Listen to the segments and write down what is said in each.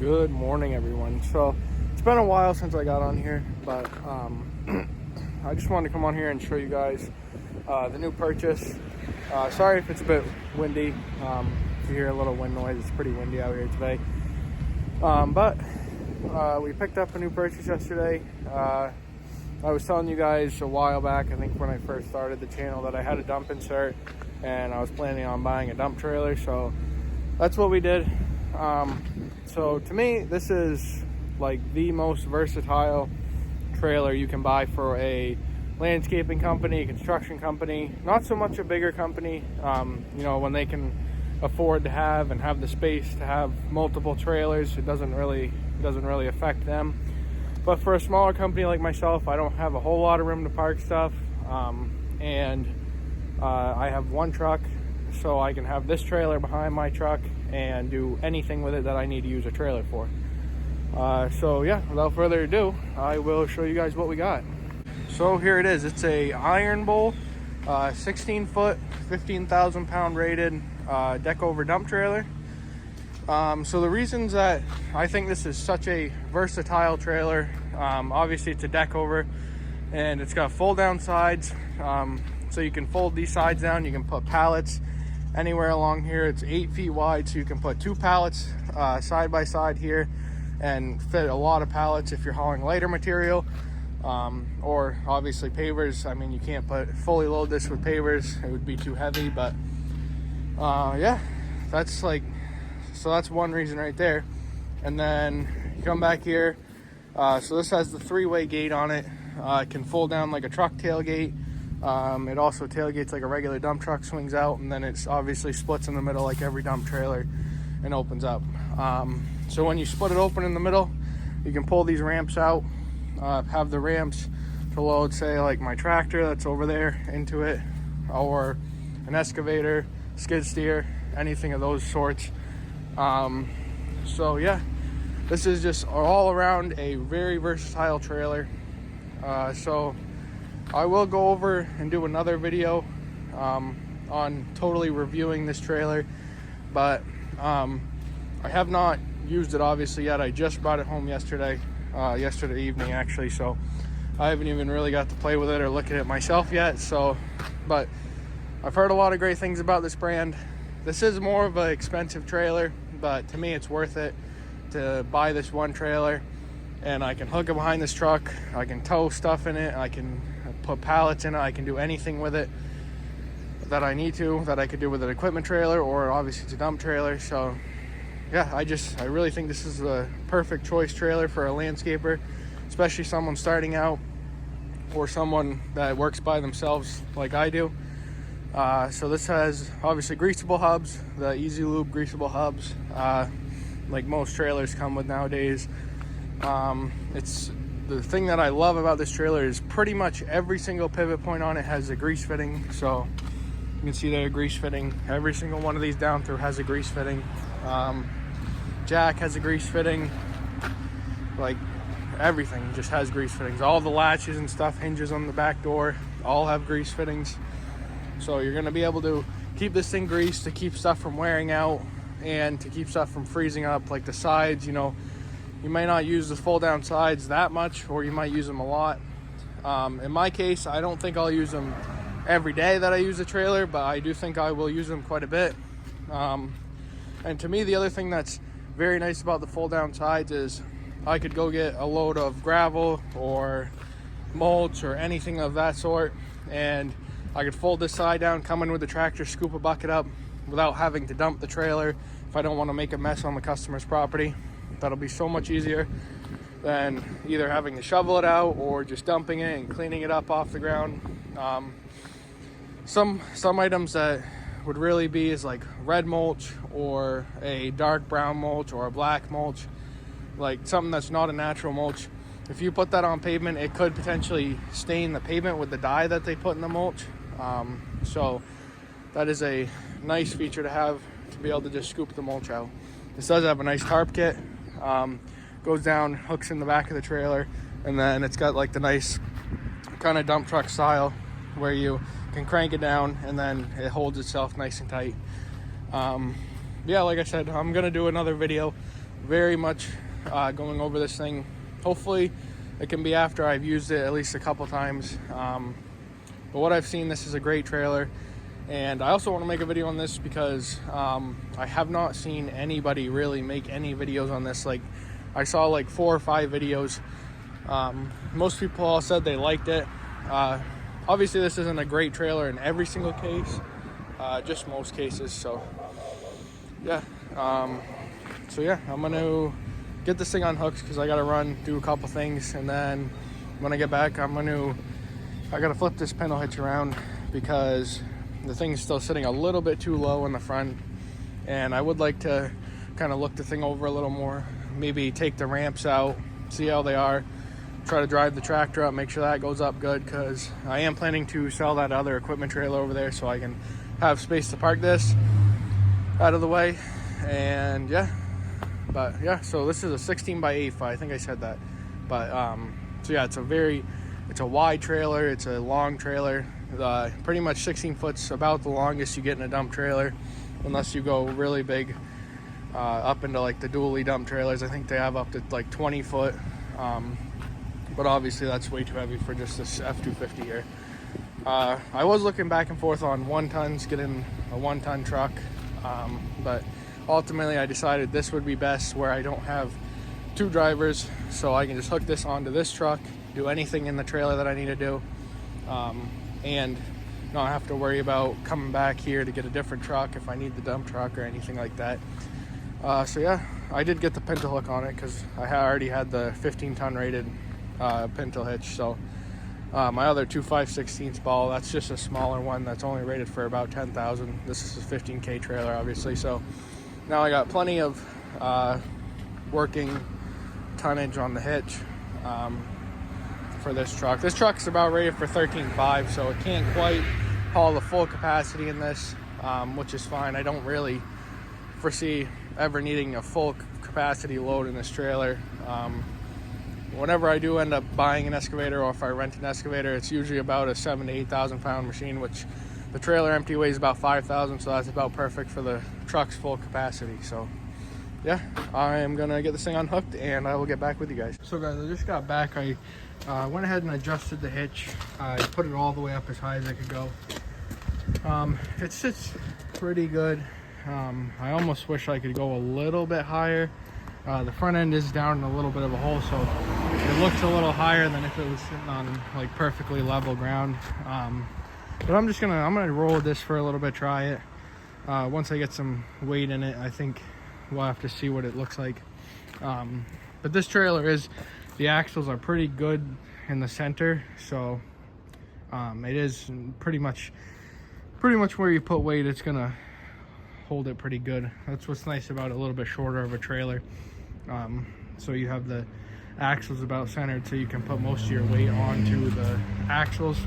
Good morning, everyone. So it's been a while since I got on here, but I just wanted to come on here and show you guys the new purchase. Sorry if it's a bit windy. If you hear a little wind noise, it's pretty windy out here today. But we picked up a new purchase yesterday. I was telling you guys a while back, I think when I first started the channel, that I had a dump insert and I was planning on buying a dump trailer. So that's what we did. So to me, this is like the most versatile trailer you can buy for a landscaping company, a construction company, not so much a bigger company, you know, when they can afford to have the space to have multiple trailers, it doesn't really affect them. But for a smaller company like myself, I don't have a whole lot of room to park stuff, and I have one truck, so I can have this trailer behind my truck and do anything with it that I need to use a trailer for. So yeah, without further ado, I will show you guys what we got. So here it is. It's a iron bowl, 16 foot, 15,000 pound rated deck over dump trailer. So the reasons that I think this is such a versatile trailer, obviously it's a deck over and it's got fold down sides, so you can fold these sides down, you can put pallets anywhere along here. It's 8 feet wide, so you can put 2 pallets side by side here and fit a lot of pallets if you're hauling lighter material, or obviously pavers. I mean, you can't fully load this with pavers, it would be too heavy, but yeah, that's one reason right there. And then you come back here, so this has the 3-way gate on it. It can fold down like a truck tailgate. It also tailgates like a regular dump truck, swings out, and then it's obviously splits in the middle like every dump trailer and opens up. So when you split it open in the middle, you can pull these ramps out, have the ramps to load, say, like my tractor that's over there into it, or an excavator, skid steer, anything of those sorts. So yeah, this is just all around a very versatile trailer. So I will go over and do another video on totally reviewing this trailer, but I have not used it obviously yet. I just brought it home yesterday evening actually, so I haven't even really got to play with it or look at it myself yet. So, but I've heard a lot of great things about this brand. This is more of an expensive trailer, but to me it's worth it to buy this one trailer, and I can hook it behind this truck, I can tow stuff in it, I can put pallets in it, I can do anything with it that I need to, that I could do with an equipment trailer, or obviously it's a dump trailer. So yeah, I really think this is a perfect choice trailer for a landscaper, especially someone starting out or someone that works by themselves like I do. So this has obviously greasable hubs, the Easy Lube greasable hubs, like most trailers come with nowadays. It's the thing that I love about this trailer is pretty much every single pivot point on it has a grease fitting. So you can see there, a grease fitting. Every single one of these down through has a grease fitting. Jack has a grease fitting. Like everything just has grease fittings. All the latches and stuff, hinges on the back door, all have grease fittings. So you're going to be able to keep this thing greased to keep stuff from wearing out and to keep stuff from freezing up. Like the sides, you know, you may not use the fold down sides that much, or you might use them a lot. In my case, I don't think I'll use them every day that I use the trailer, but I do think I will use them quite a bit. And to me, the other thing that's very nice about the fold down sides is I could go get a load of gravel or mulch or anything of that sort, and I could fold this side down, come in with the tractor, scoop a bucket up without having to dump the trailer if I don't want to make a mess on the customer's property. That'll be so much easier than either having to shovel it out or just dumping it and cleaning it up off the ground. Some items that would really be is like red mulch or a dark brown mulch or a black mulch, like something that's not a natural mulch. If you put that on pavement, it could potentially stain the pavement with the dye that they put in the mulch. So that is a nice feature to have, to be able to just scoop the mulch out. This does have a nice tarp kit. Goes down, hooks in the back of the trailer, and then it's got like the nice kind of dump truck style where you can crank it down and then it holds itself nice and tight. Yeah, like I said, I'm gonna do another video very much going over this thing. Hopefully it can be after I've used it at least a couple times. But what I've seen, this is a great trailer. And I also want to make a video on this because I have not seen anybody really make any videos on this. Like, I saw like 4 or 5 videos. Most people all said they liked it. Obviously this isn't a great trailer in every single case, just most cases. So yeah, I'm gonna get this thing unhooked because I gotta run, do a couple things, and then when I get back I gotta flip this pintle hitch around because the thing's still sitting a little bit too low in the front, and I would like to kind of look the thing over a little more, maybe take the ramps out, see how they are, try to drive the tractor up, make sure that goes up good, because I am planning to sell that other equipment trailer over there so I can have space to park this out of the way. And yeah, so this is a 16 by 8 foot, I think I said that. But so yeah, it's a wide trailer, it's a long trailer. Pretty much 16 foot's about the longest you get in a dump trailer, unless you go really big up into like the dually dump trailers. I think they have up to like 20 foot, but obviously that's way too heavy for just this F-250 here. I was looking back and forth on 1 tons, getting a 1 ton truck, but ultimately I decided this would be best where I don't have 2 drivers, so I can just hook this onto this truck, do anything in the trailer that I need to do, and not have to worry about coming back here to get a different truck if I need the dump truck or anything like that. So yeah, I did get the pintle hook on it because I already had the 15 ton rated pintle hitch. So my other 2 5/16 ball, that's just a smaller one that's only rated for about 10,000. This is a 15K trailer, obviously. So now I got plenty of working tonnage on the hitch for this truck. This truck's about rated for 13.5, so it can't quite haul the full capacity in this, which is fine. I don't really foresee ever needing a full capacity load in this trailer. Whenever I do end up buying an excavator, or if I rent an excavator, it's usually about a 7,000 to 8,000 pound machine, which the trailer empty weighs about 5,000, so that's about perfect for the truck's full capacity. So yeah, I am gonna get this thing unhooked and I will get back with you guys. So guys, I just got back. I went ahead and adjusted the hitch. I put it all the way up as high as I could go. It sits pretty good. I almost wish I could go a little bit higher. The front end is down in a little bit of a hole, so it looks a little higher than if it was sitting on like perfectly level ground. But I'm gonna roll with this for a little bit, try it. Once I get some weight in it, I think we'll have to see what it looks like. But this trailer the axles are pretty good in the center, so it is pretty much where you put weight, it's gonna hold it pretty good. That's what's nice about a little bit shorter of a trailer. So you have the axles about centered, so you can put most of your weight onto the axles.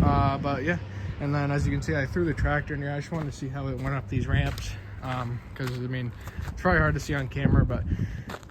But yeah, and then as you can see, I threw the tractor in here. I just wanted to see how it went up these ramps, because I mean, it's probably hard to see on camera, but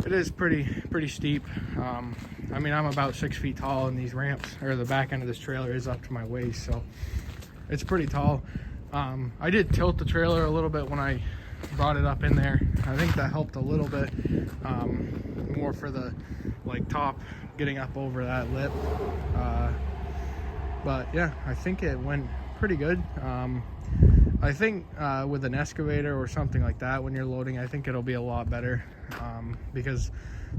it is pretty steep. I mean, I'm about 6 feet tall, and these ramps, or the back end of this trailer, is up to my waist, so it's pretty tall. I did tilt the trailer a little bit when I brought it up in there. I think that helped a little bit, more for the like top getting up over that lip. But yeah, I think it went pretty good. I think with an excavator or something like that, when you're loading, I think it'll be a lot better, because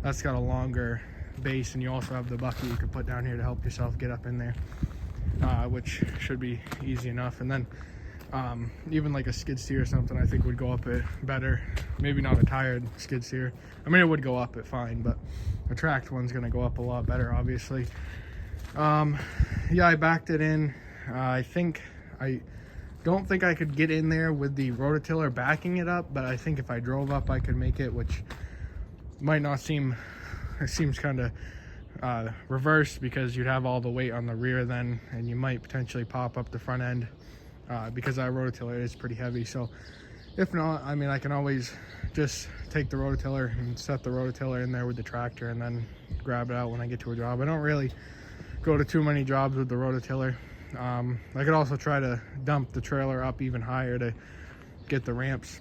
that's got a longer base, and you also have the bucket you can put down here to help yourself get up in there, which should be easy enough. And then even like a skid steer or something, I think would go up it better. Maybe not a tired skid steer. I mean, it would go up it fine, but a tracked one's gonna go up a lot better, obviously. Yeah, I backed it in. I don't think I could get in there with the rototiller backing it up, but I think if I drove up I could make it, which might not seem, it seems kind of reversed, because you'd have all the weight on the rear then, and you might potentially pop up the front end, because that rototiller is pretty heavy. So if not, I mean, I can always just take the rototiller and set the rototiller in there with the tractor and then grab it out when I get to a job. I don't really go to too many jobs with the rototiller. I could also try to dump the trailer up even higher to get the ramps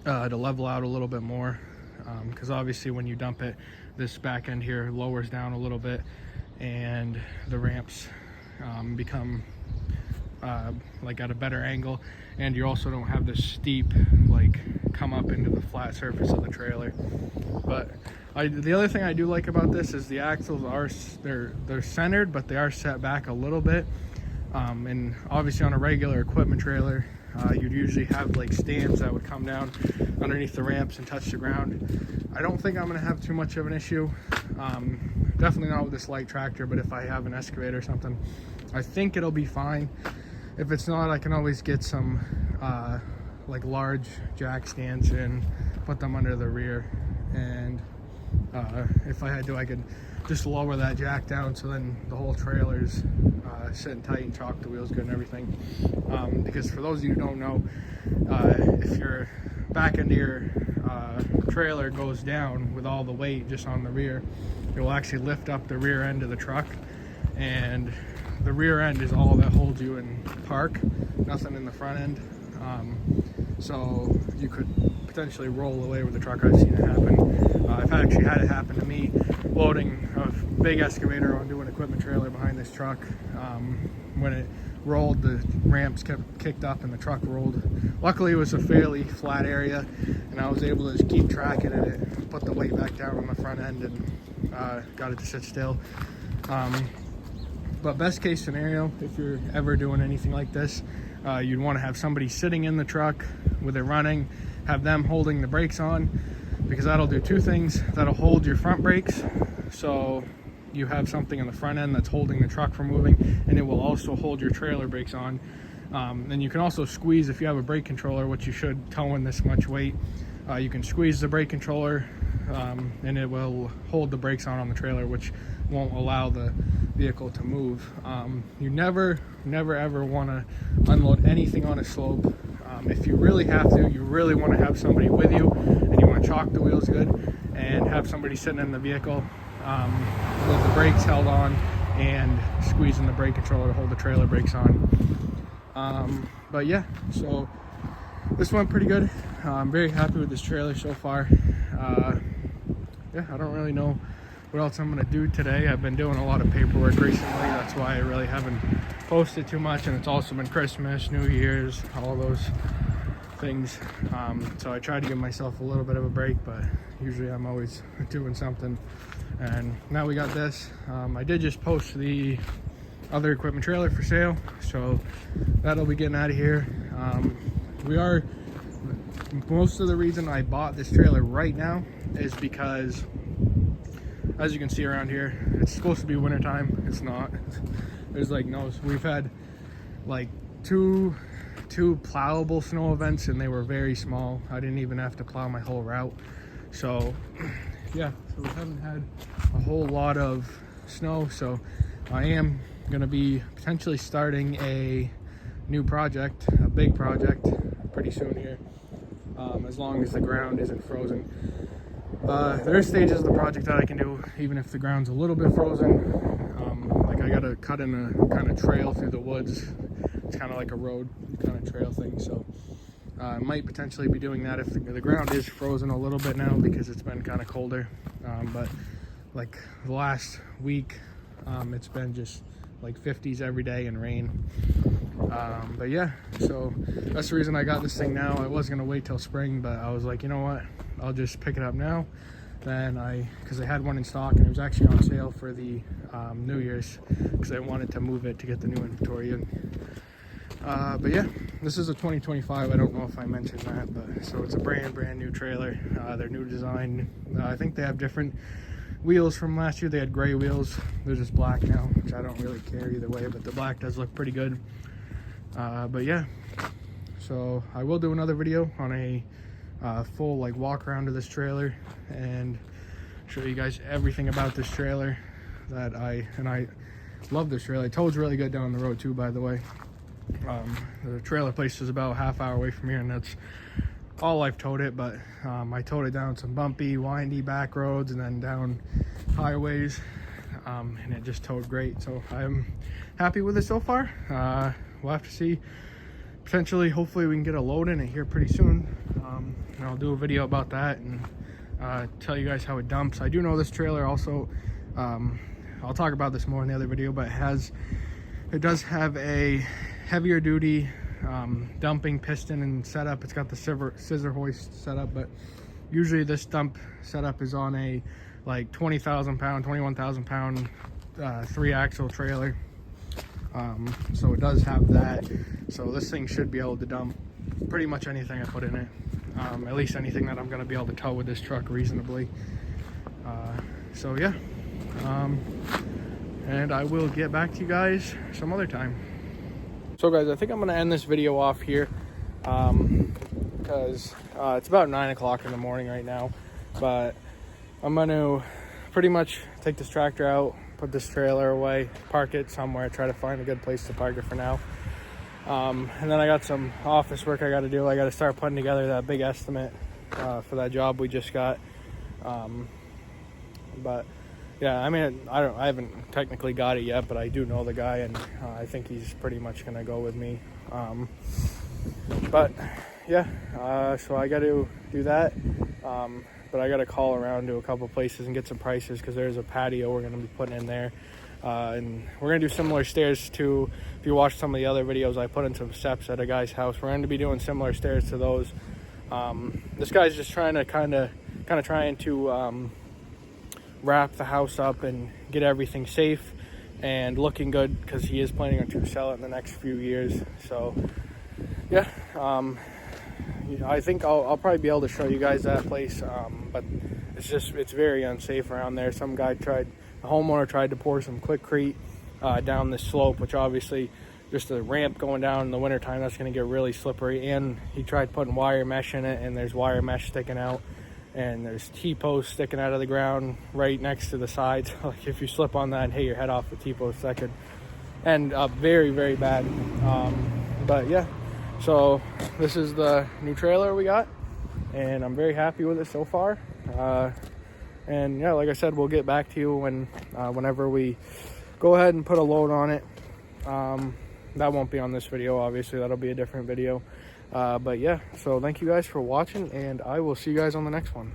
to level out a little bit more. because obviously when you dump it, this back end here lowers down a little bit, and the ramps become like at a better angle, and you also don't have this steep like come up into the flat surface of the trailer. But the other thing I do like about this is the axles are they're centered, but they are set back a little bit. And obviously on a regular equipment trailer, you'd usually have like stands that would come down underneath the ramps and touch the ground. I don't think I'm going to have too much of an issue. Definitely not with this light tractor, but if I have an excavator or something, I think it'll be fine. If it's not, I can always get some like large jack stands and put them under the rear, and if I had to, I could just lower that jack down so then the whole trailer's sitting tight and chock the wheels good and everything. Because for those of you who don't know, if your back end of your trailer goes down with all the weight just on the rear, it will actually lift up the rear end of the truck, and the rear end is all that holds you in park, nothing in the front end. So you could potentially roll away with the truck. I've seen it happen. I've actually had it happen to me loading a big excavator onto an equipment trailer behind this truck. When it rolled, the ramps kept kicked up and the truck rolled. Luckily it was a fairly flat area, and I was able to just keep tracking it, put the weight back down on the front end, and got it to sit still. But best case scenario, if you're ever doing anything like this, you'd want to have somebody sitting in the truck with it running, have them holding the brakes on, because that'll do two things. That'll hold your front brakes, so you have something in the front end that's holding the truck from moving, and it will also hold your trailer brakes on. And you can also squeeze, if you have a brake controller, which you should towing this much weight, you can squeeze the brake controller, and it will hold the brakes on the trailer, which won't allow the vehicle to move. You never ever want to unload anything on a slope. If you really have to, you really want to have somebody with you, and you want to chock the wheels good and have somebody sitting in the vehicle with the brakes held on and squeezing the brake controller to hold the trailer brakes on. But yeah, so this went pretty good. I'm very happy with this trailer so far. Yeah, I don't really know what else I'm gonna do today. I've been doing a lot of paperwork recently. That's why I really haven't posted too much, and it's also been Christmas, New Year's, all those things. So I tried to give myself a little bit of a break, but usually I'm always doing something. And now we got this. I did just post the other equipment trailer for sale, so that'll be getting out of here. Most of the reason I bought this trailer right now is because, as you can see around here, it's supposed to be wintertime. It's not. There's like no, we've had like two plowable snow events, and they were very small. I didn't even have to plow my whole route. So yeah, so we haven't had a whole lot of snow. So I am gonna be potentially starting a new project, a big project, pretty soon here, as long as the ground isn't frozen. There are stages of the project that I can do even if the ground's a little bit frozen. Like I gotta cut in a kind of trail through the woods. It's kind of like a road kind of trail thing, so I might potentially be doing that if the ground is frozen a little bit now, because it's been kind of colder. But like the last week, it's been just like 50s every day and rain. But yeah, so that's the reason I got this thing now. I was gonna wait till spring, but I was like, you know what, I'll just pick it up now. Then because I had one in stock, and it was actually on sale for the New Year's, because I wanted to move it to get the new inventory in. But yeah, this is a 2025. I don't know if I mentioned that, but so it's a brand new trailer. Their new design. I think they have different wheels from last year. They had gray wheels. They're just black now, which I don't really care either way, but the black does look pretty good. But yeah, so I will do another video on a full like walk around of this trailer and show you guys everything about this trailer. I love this trailer. It tows really good down the road too, by the way. The trailer place is about a half-hour away from here, and that's all I've towed it. But I towed it down some bumpy, windy back roads and then down highways, and it just towed great. So I'm happy with it so far. We'll have to see. Potentially, hopefully we can get a load in it here pretty soon, and I'll do a video about that. And tell you guys how it dumps. I do know this trailer also, I'll talk about this more in the other video, but it does have a heavier duty dumping piston and setup. It's got the scissor hoist setup, but usually this dump setup is on a like 20,000 pound, 21,000 pound 3-axle trailer. So it does have that. So this thing should be able to dump pretty much anything I put in it. At least anything that I'm going to be able to tow with this truck reasonably. So yeah, and I will get back to you guys some other time. So guys, I think I'm going to end this video off here because it's about 9 o'clock in the morning right now, but I'm going to pretty much take this tractor out, put this trailer away, park it somewhere, try to find a good place to park it for now. And then I got some office work I got to do. I got to start putting together that big estimate for that job we just got. But yeah, I mean, I haven't technically got it yet, but I do know the guy, and I think he's pretty much gonna go with me. But yeah, so I got to do that. But I got to call around to a couple places and get some prices, because there's a patio we're gonna be putting in there. And we're gonna do similar stairs to, if you watch some of the other videos, I put in some steps at a guy's house. We're going to be doing similar stairs to those. This guy's just trying to kind of trying to wrap the house up and get everything safe and looking good, because he is planning to sell it in the next few years. So yeah, I think I'll probably be able to show you guys that place, but it's very unsafe around there. The homeowner tried to pour some Quikrete down this slope, which obviously just a ramp going down in the wintertime, that's going to get really slippery. And he tried putting wire mesh in it, and there's wire mesh sticking out, and there's T-posts sticking out of the ground right next to the sides. Like if you slip on that and hit your head off the T-post, that could end up very, very bad. But yeah, so this is the new trailer we got, and I'm very happy with it so far. And yeah, like I said, we'll get back to you whenever we go ahead and put a load on it. That won't be on this video, obviously. That'll be a different video. But yeah, so thank you guys for watching, and I will see you guys on the next one.